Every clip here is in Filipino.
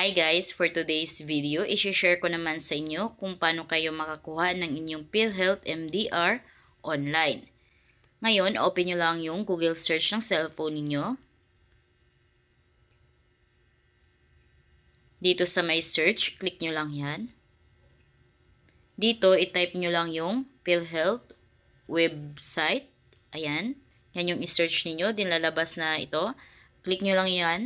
Hi guys! For today's video, i-share ko naman sa inyo kung paano kayo makakuha ng inyong PhilHealth MDR online. Ngayon, open nyo lang yung Google search ng cellphone ninyo. Dito sa may search, click nyo lang yan. Dito, i-type nyo lang yung PhilHealth website. Ayan. Yan yung i-search ninyo. Din lalabas na ito. Click nyo lang yan.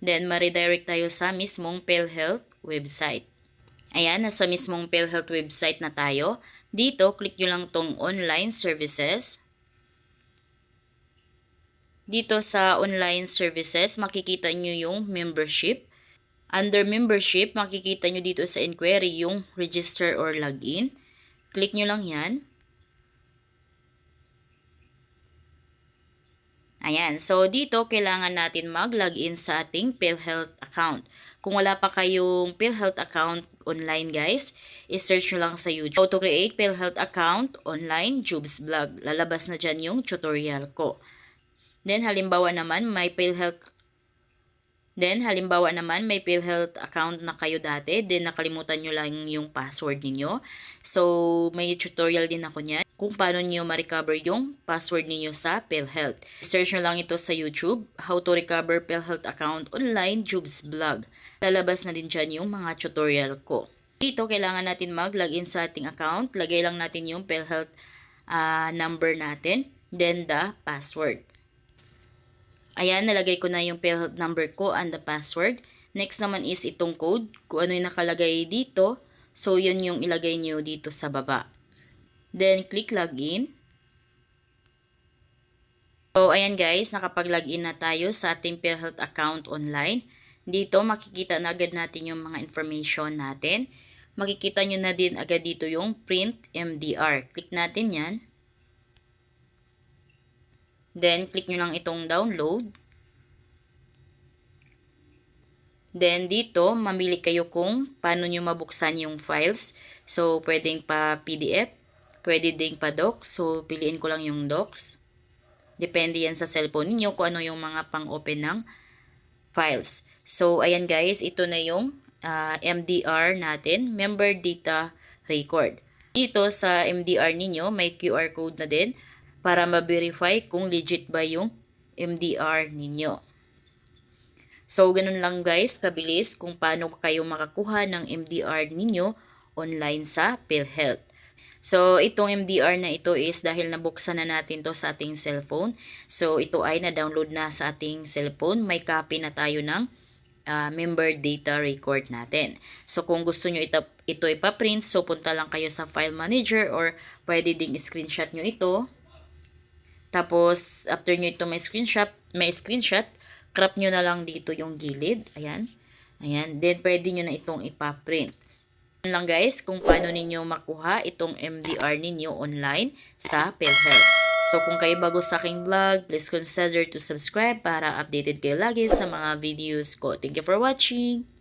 Then, ma-redirect tayo sa mismong PhilHealth website. Ayan, nasa mismong PhilHealth website na tayo. Dito, click nyo lang tong online services. Dito sa online services, makikita nyo yung membership. Under membership, makikita nyo dito sa inquiry yung register or login. Click nyo lang yan. Ayan, so dito kailangan natin mag-login sa ating PhilHealth account. Kung wala pa kayong PhilHealth account online guys, i-search nyo lang sa YouTube. How to create PhilHealth account online, Jubes Vlog. Lalabas na dyan yung tutorial ko. Then halimbawa naman may PhilHealth account na kayo dati, then nakalimutan nyo lang yung password ninyo. So may tutorial din ako niyan kung paano nyo ma-recover yung password ninyo sa PhilHealth. Search nyo lang ito sa YouTube, How to Recover PhilHealth Account Online, Jubes Vlog. Lalabas na din dyan yung mga tutorial ko. Dito, kailangan natin mag-login sa ating account. Lagay lang natin yung PhilHealth number natin, then the password. Ayan, nalagay ko na yung PhilHealth number ko and the password. Next naman is itong code, kung ano yung nakalagay dito. So, yun yung ilagay nyo dito sa baba. Then, click login. So, ayan guys, nakapag-login na tayo sa ating PhilHealth account online. Dito, makikita na agad natin yung mga information natin. Makikita nyo na din agad dito yung print MDR. Click natin yan. Then, click nyo lang itong download. Then, dito, mamili kayo kung paano nyo mabuksan yung files. So, pwedeng pa PDF. Pwede ding pa docs. So, piliin ko lang yung docs. Depende yan sa cellphone niyo kung ano yung mga pang-open ng files. So, ayan guys, ito na yung MDR natin, Member Data Record. Dito sa MDR ninyo, may QR code na din para ma-verify kung legit ba yung MDR ninyo. So, ganun lang guys, kabilis kung paano kayo makakuha ng MDR ninyo online sa PhilHealth. So, itong MDR na ito is dahil nabuksan na natin to sa ating cellphone. So, ito ay na-download na sa ating cellphone. May copy na tayo ng member data record natin. So, kung gusto nyo ito ipaprint, so punta lang kayo sa file manager or pwede ding screenshot nyo ito. Tapos, after nyo ito may screenshot, crop nyo na lang dito yung gilid. Ayan. Ayan. Then, pwede nyo na itong ipaprint. Yan lang guys kung paano ninyo makuha itong MDR ninyo online sa PhilHealth. So kung kayo bago sa aking vlog, please consider to subscribe para updated kayo lagi sa mga videos ko. Thank you for watching!